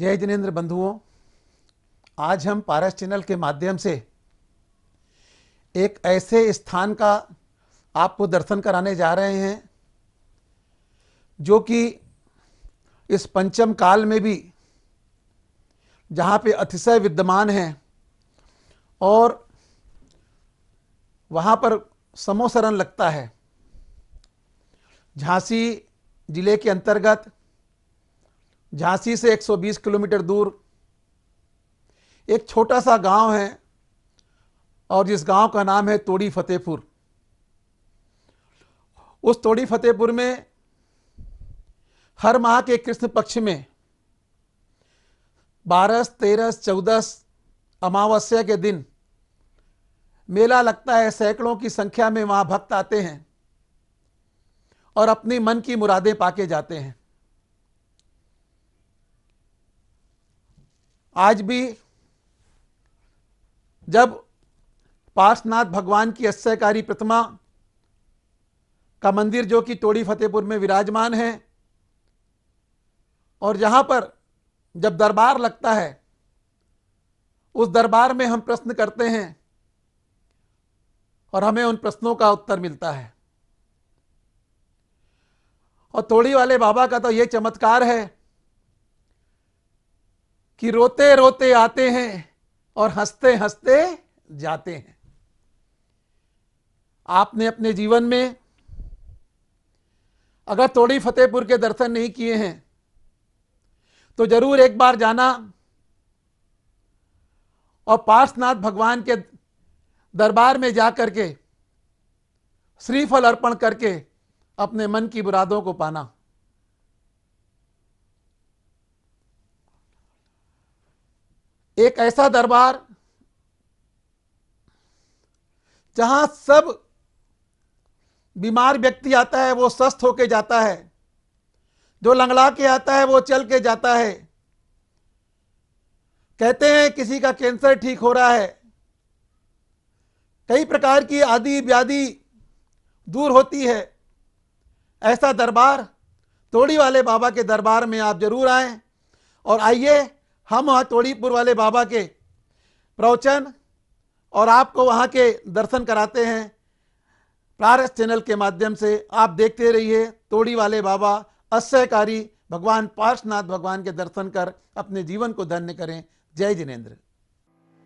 जय जिनेंद्र बंधुओं, आज हम पारस चैनल के माध्यम से एक ऐसे स्थान का आपको दर्शन कराने जा रहे हैं जो कि इस पंचम काल में भी जहाँ पे अतिशय विद्यमान है और वहाँ पर समोसरण लगता है। झांसी जिले के अंतर्गत झांसी से 120 किलोमीटर दूर एक छोटा सा गांव है और जिस गांव का नाम है तोड़ी फतेहपुर। उस तोड़ी फतेहपुर में हर माह के कृष्ण पक्ष में 12, 13, 14 अमावस्या के दिन मेला लगता है। सैकड़ों की संख्या में वहां भक्त आते हैं और अपनी मन की मुरादें पाके जाते हैं। आज भी जब पार्श्वनाथ भगवान की अश्चर्यकारी प्रतिमा का मंदिर जो कि तोड़ी फतेहपुर में विराजमान है और जहां पर जब दरबार लगता है उस दरबार में हम प्रश्न करते हैं और हमें उन प्रश्नों का उत्तर मिलता है। और तोड़ी वाले बाबा का तो यह चमत्कार है कि रोते रोते आते हैं और हंसते हंसते जाते हैं। आपने अपने जीवन में अगर तोड़ी फतेहपुर के दर्शन नहीं किए हैं तो जरूर एक बार जाना और पार्श्वनाथ भगवान के दरबार में जाकर के श्रीफल अर्पण करके अपने मन की मुरादों को पाना। एक ऐसा दरबार जहां सब बीमार व्यक्ति आता है वो स्वस्थ होके जाता है, जो लंगड़ा के आता है वो चल के जाता है। कहते हैं किसी का कैंसर ठीक हो रहा है, कई प्रकार की आदि व्याधि दूर होती है। ऐसा दरबार तोड़ी वाले बाबा के दरबार में आप जरूर आएं और आइए हम वहाँ तोड़ीपुर वाले बाबा के प्रवचन और आपको वहाँ के दर्शन कराते हैं पारस चैनल के माध्यम से। आप देखते रहिए तोड़ी वाले बाबा अश्चर्यकारी भगवान पार्श्वनाथ भगवान के दर्शन कर अपने जीवन को धन्य करें। जय जिनेंद्र।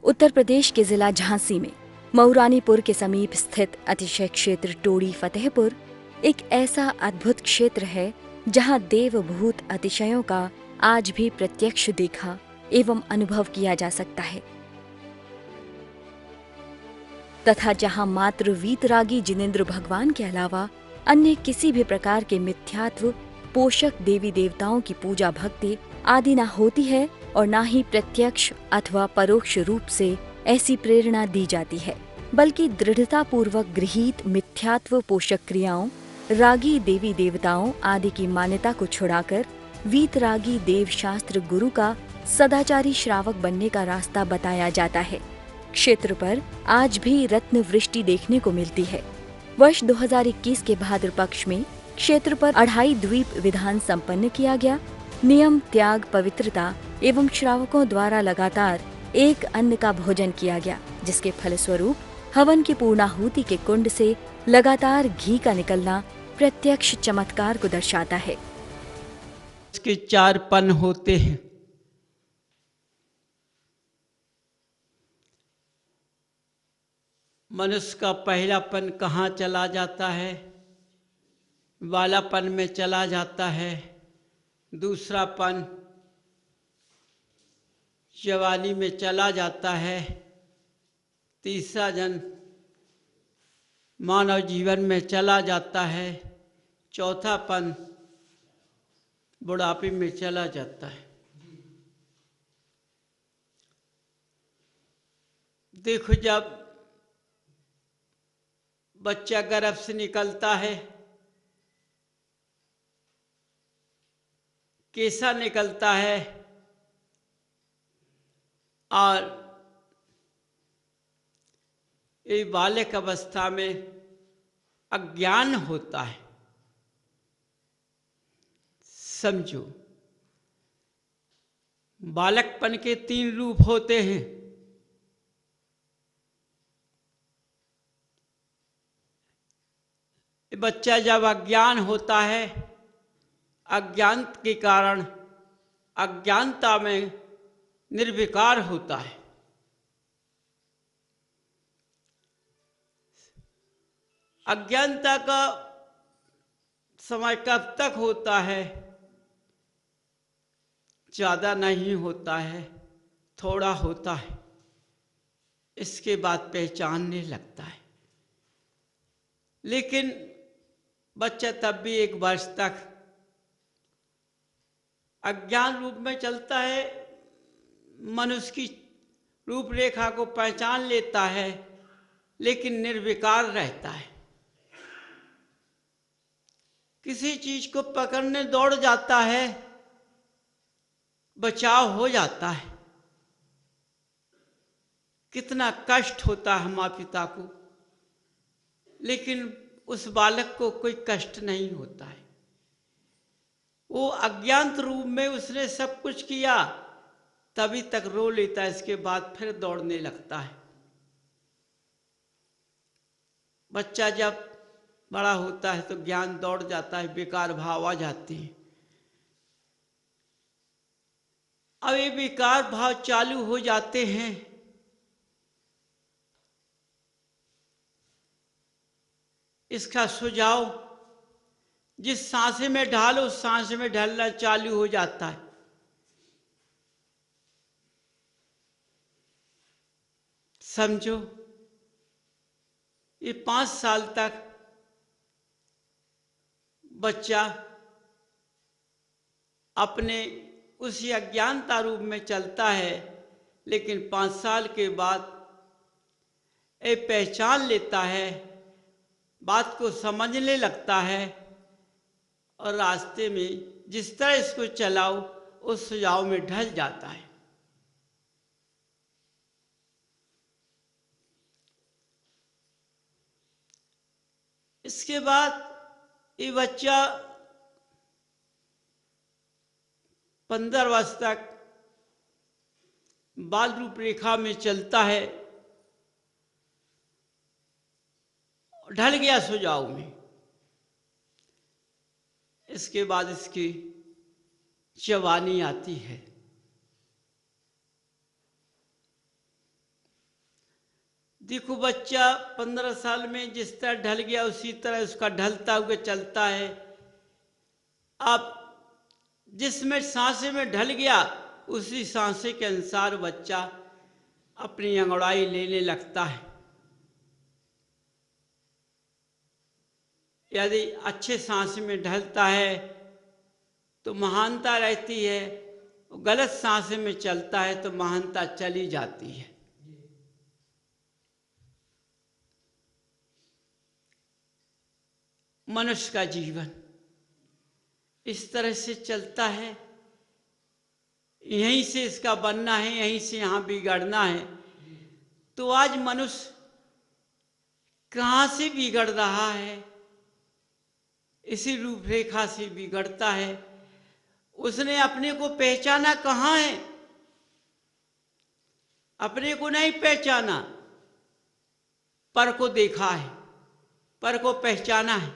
उत्तर प्रदेश के जिला झांसी में मऊरानीपुर के समीप स्थित अतिशय क्षेत्र तोड़ी फतेहपुर एक ऐसा अद्भुत क्षेत्र है जहां देवभूत अतिशयों का आज भी प्रत्यक्ष देखा एवं अनुभव किया जा सकता है तथा जहां मात्र वीतरागी जिनेंद्र भगवान के अलावा अन्य किसी भी प्रकार के मिथ्यात्व पोषक देवी देवताओं की पूजा भक्ति आदि न होती है और न ही प्रत्यक्ष अथवा परोक्ष रूप से ऐसी प्रेरणा दी जाती है, बल्कि दृढ़ता पूर्वक गृहीत मिथ्यात्व पोषक क्रियाओं रागी देवी देवताओं आदि की मान्यता को छुड़ाकर वीतरागी देव शास्त्र गुरु का सदाचारी श्रावक बनने का रास्ता बताया जाता है। क्षेत्र पर आज भी रत्न वृष्टि देखने को मिलती है। वर्ष 2021 के भाद्र पक्ष में क्षेत्र पर अढ़ाई द्वीप विधान संपन्न किया गया। नियम त्याग पवित्रता एवं श्रावकों द्वारा लगातार एक अन्न का भोजन किया गया, जिसके फलस्वरूप हवन की पूर्णाहुति के कुंड से लगातार घी का निकलना प्रत्यक्ष चमत्कार को दर्शाता है। इसके 4 पन होते हैं। मनुष्य का पहला पन कहाँ चला जाता है? बालापन में चला जाता है। दूसरा पन जवानी में चला जाता है। तीसरा जन्म मानव जीवन में चला जाता है। चौथा पन बुढ़ापे में चला जाता है। देखो, जब बच्चा गर्भ से निकलता है कैसा निकलता है और ये बालक अवस्था में अज्ञान होता है। समझो, बालकपन के 3 रूप होते हैं। बच्चा जब अज्ञान होता है, अज्ञान के कारण अज्ञानता में निर्विकार होता है। अज्ञानता का समय कब तक होता है? ज़्यादा नहीं होता है, थोड़ा होता है, इसके बाद पहचानने लगता है। लेकिन बच्चा तब भी 1 वर्ष तक अज्ञान रूप में चलता है, मनुष्य की रूपरेखा को पहचान लेता है, लेकिन निर्विकार रहता है। किसी चीज को पकड़ने दौड़ जाता है, बचाव हो जाता है। कितना कष्ट होता है माँ पिता को, लेकिन उस बालक को कोई कष्ट नहीं होता है। वो अज्ञात रूप में उसने सब कुछ किया, तभी तक रो लेता है, इसके बाद फिर दौड़ने लगता है। बच्चा जब बड़ा होता है तो ज्ञान दौड़ जाता है, विकार भाव आ जाते हैं। अब ये विकार भाव चालू हो जाते हैं, इसका सुझाव जिस सांसे में ढालो उस सांसे में ढलना चालू हो जाता है। समझो, ये 5 साल तक बच्चा अपने उसी अज्ञानता रूप में चलता है, लेकिन 5 साल के बाद ये पहचान लेता है, बात को समझने लगता है, और रास्ते में जिस तरह इसको चलाओ उस सुझाव में ढल जाता है। इसके बाद ये बच्चा 15 वर्ष तक बाल रूप रेखा में चलता है, ढल गया सुझाव में। इसके बाद इसकी जवानी आती है। देखो, बच्चा 15 साल में जिस तरह ढल गया उसी तरह उसका ढलता हुआ चलता है। अब जिसमें सांसे में ढल गया उसी सांसे के अनुसार बच्चा अपनी अंगड़ाई लेने लगता है। यदि अच्छे सांस में ढलता है तो महानता रहती है, गलत सांस में चलता है तो महानता चली जाती है। मनुष्य का जीवन इस तरह से चलता है, यहीं से इसका बनना है, यहीं से यहाँ बिगड़ना है। तो आज मनुष्य कहाँ से बिगड़ रहा है? इसी रूपरेखा से बिगड़ता है। उसने अपने को पहचाना कहाँ है? अपने को नहीं पहचाना, पर को देखा है, पर को पहचाना है,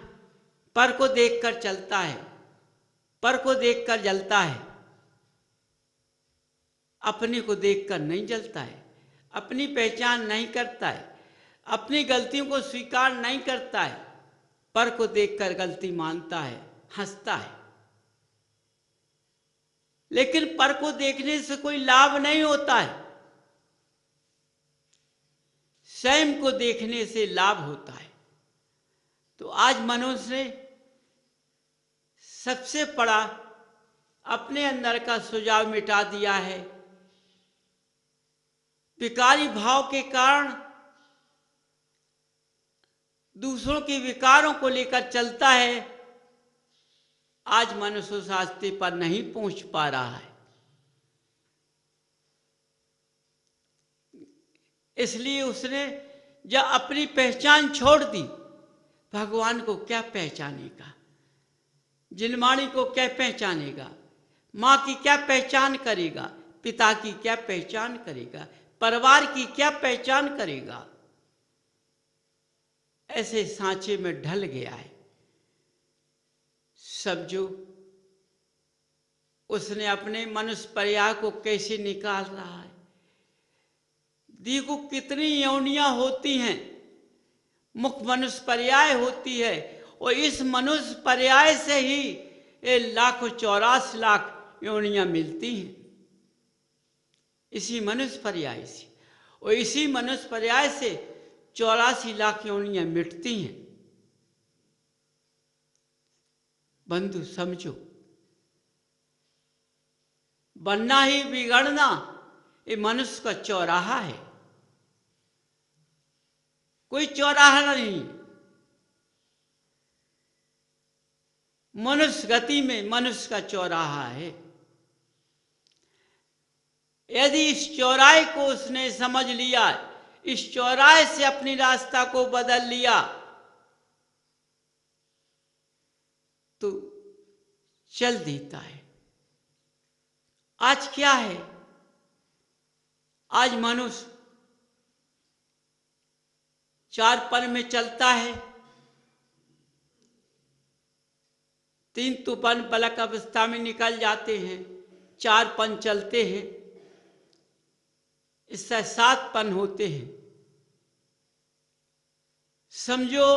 पर को देखकर चलता है, पर को देखकर जलता है। अपने को देखकर नहीं जलता है, अपनी पहचान नहीं करता है, अपनी गलतियों को स्वीकार नहीं करता है, पर को देखकर गलती मानता है, हंसता है। लेकिन पर को देखने से कोई लाभ नहीं होता है, स्वयं को देखने से लाभ होता है। तो आज मनुष्य ने सबसे बड़ा अपने अंदर का सुझाव मिटा दिया है। विकारी भाव के कारण दूसरों के विकारों को लेकर चलता है। आज मनुष्य उस रास्ते पर नहीं पहुंच पा रहा है। इसलिए उसने जब अपनी पहचान छोड़ दी, भगवान को क्या पहचानेगा, जिनवाणी को क्या पहचानेगा, माँ की क्या पहचान करेगा, पिता की क्या पहचान करेगा, परिवार की क्या पहचान करेगा। ऐसे सांचे में ढल गया है। समझो उसने अपने मनुष्य पर्याय को कैसे निकाल रहा है। देखो कितनी योनियां होती हैं, मुख मनुष्य पर्याय होती है, और इस मनुष्य पर्याय से ही ये लाखों 84 लाख योनियां मिलती हैं, इसी मनुष्य पर्याय से। और इसी मनुष्य पर्याय से 84 लाख योनियां मिटती हैं। बंधु समझो, बनना ही बिगड़ना ये मनुष्य का चौराहा है, कोई चौराहा नहीं। मनुष्य गति में मनुष्य का चौराहा है। यदि इस चौराहे को उसने समझ लिया, इस चौराहे से अपनी रास्ता को बदल लिया, तो चल देता है। आज क्या है, आज मनुष्य चार पन में चलता है, तीन तूफान पलक अवस्था में निकल जाते हैं, चार पन चलते हैं, इससे 7 पन होते हैं। समझो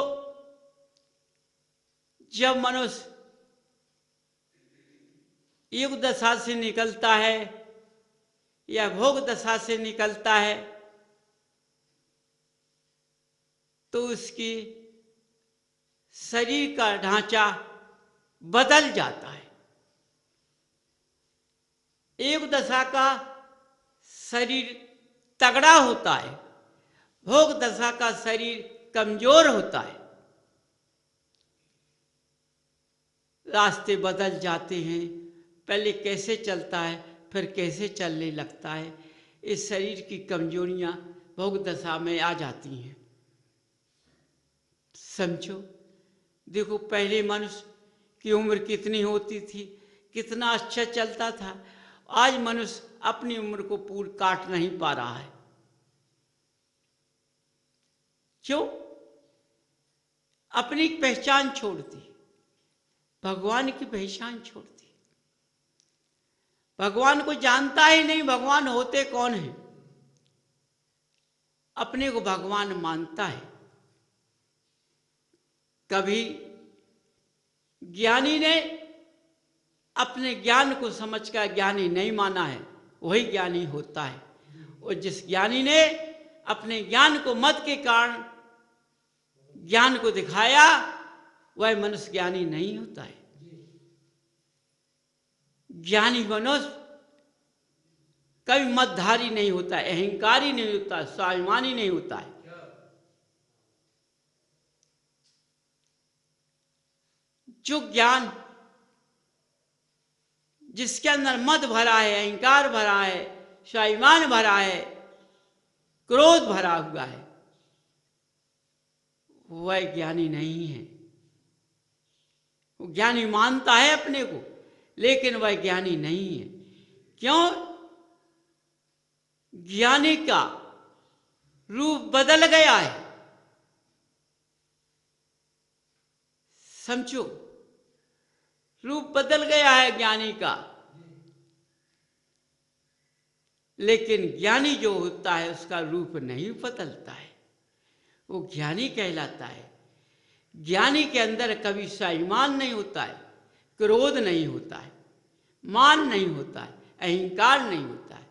जब मनुष्य युग दशा से निकलता है या भोग दशा से निकलता है, तो उसकी शरीर का ढांचा बदल जाता है। एक दशा का शरीर तगड़ा होता है, भोग दशा का शरीर कमजोर होता है। रास्ते बदल जाते हैं, पहले कैसे चलता है फिर कैसे चलने लगता है। इस शरीर की कमजोरियां भोग दशा में आ जाती हैं। समझो, देखो पहले मनुष्य की उम्र कितनी होती थी, कितना अच्छा चलता था। आज मनुष्य अपनी उम्र को पूरी काट नहीं पा रहा है। क्यों? अपनी पहचान छोड़ दी, भगवान की पहचान छोड़ दी। भगवान को जानता ही नहीं, भगवान होते कौन है। अपने को भगवान मानता है। कभी ज्ञानी ने अपने ज्ञान को समझकर ज्ञानी नहीं माना है, वही ज्ञानी होता है। और जिस ज्ञानी ने अपने ज्ञान को मत के कारण ज्ञान को दिखाया, वह मनुष्य ज्ञानी नहीं होता है। ज्ञानी मनुष्य कभी मतधारी नहीं होता है, अहंकारी नहीं होता है, स्वाभिमानी नहीं होता है। जो ज्ञान जिसके अंदर मद भरा है, अहंकार भरा है, स्वाभिमान भरा है, क्रोध भरा हुआ है, वह ज्ञानी नहीं है। वो ज्ञानी मानता है अपने को, लेकिन वह ज्ञानी नहीं है। क्यों? ज्ञानी का रूप बदल गया है। समझो, रूप बदल गया है ज्ञानी का। लेकिन ज्ञानी जो होता है उसका रूप नहीं बदलता है, वो ज्ञानी कहलाता है। ज्ञानी के अंदर कभी स्वाभिमान नहीं होता है, क्रोध नहीं होता है, मान नहीं होता है, अहंकार नहीं होता है।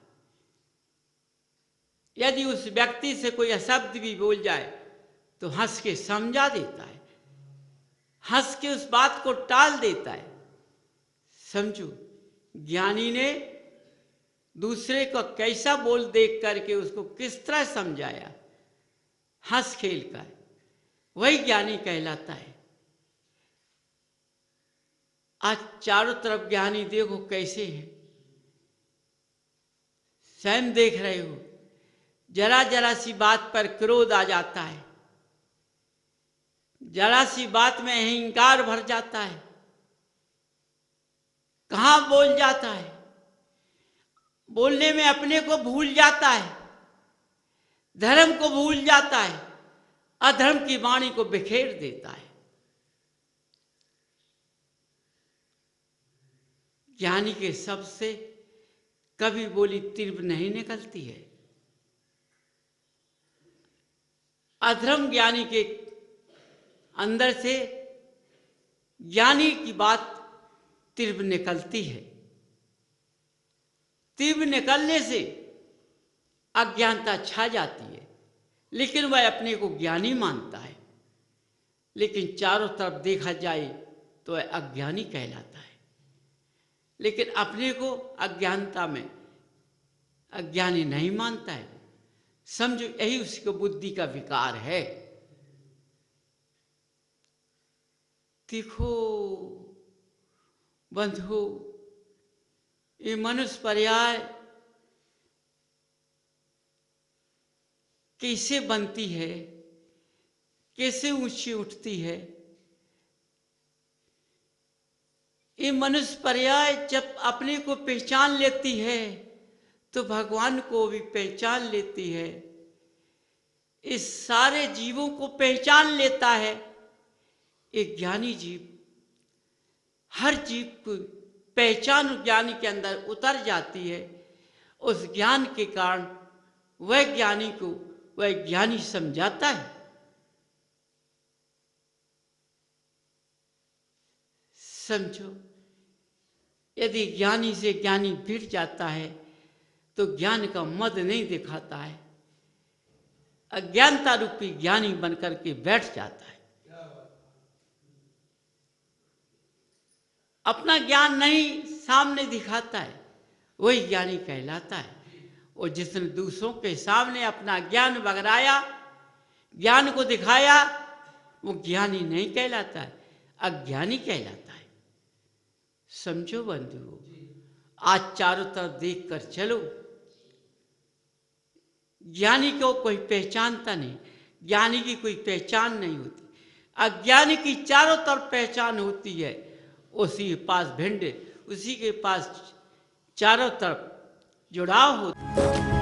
यदि उस व्यक्ति से कोई अशब्द भी बोल जाए तो हंस के समझा देता है, हंस के उस बात को टाल देता है। समझो, ज्ञानी ने दूसरे को कैसा बोल देख करके उसको किस तरह समझाया, हंस खेल कर, वही ज्ञानी कहलाता है। आज चारों तरफ ज्ञानी देखो कैसे हैं, स्वयं देख रहे हो, जरा जरा सी बात पर क्रोध आ जाता है, जरा सी बात में अहंकार भर जाता है, कहां बोल जाता है। बोलने में अपने को भूल जाता है, धर्म को भूल जाता है, अधर्म की वाणी को बिखेर देता है। ज्ञानी के शब्द से कभी बोली तीव्र नहीं निकलती है। अधर्म ज्ञानी के अंदर से ज्ञानी की बात तीव्र निकलती है। तीव्र निकलने से अज्ञानता छा जाती है, लेकिन वह अपने को ज्ञानी मानता है। लेकिन चारों तरफ देखा जाए तो वह अज्ञानी कहलाता है, लेकिन अपने को अज्ञानता में अज्ञानी नहीं मानता है। समझो यही उसको बुद्धि का विकार है। देखो बंधु, ये मनुष्य पर्याय कैसे बनती है, कैसे ऊंची उठती है। ये मनुष्य पर्याय जब अपने को पहचान लेती है तो भगवान को भी पहचान लेती है, इस सारे जीवों को पहचान लेता है। एक ज्ञानी जीव हर जीव को पहचान ज्ञानी के अंदर उतर जाती है। उस ज्ञान के कारण वह ज्ञानी को वह ज्ञानी समझाता है। समझो, यदि ज्ञानी से ज्ञानी भिड़ जाता है तो ज्ञान का मद नहीं दिखाता है, अज्ञानता रूपी ज्ञानी बनकर के बैठ जाता है। अपना ज्ञान नहीं सामने दिखाता है, वही ज्ञानी कहलाता है। और जिसने दूसरों के सामने अपना ज्ञान बगराया, ज्ञान को दिखाया, वो ज्ञानी नहीं कहलाता है, अज्ञानी कहलाता है। समझो बंधुओं, आज चारों तरफ देख कर चलो। ज्ञानी को कोई पहचानता नहीं, ज्ञानी की कोई पहचान नहीं होती। अज्ञानी की चारों तरफ पहचान होती है। उसी के पास भिंड, उसी के पास चारों तरफ जुड़ाव होता है।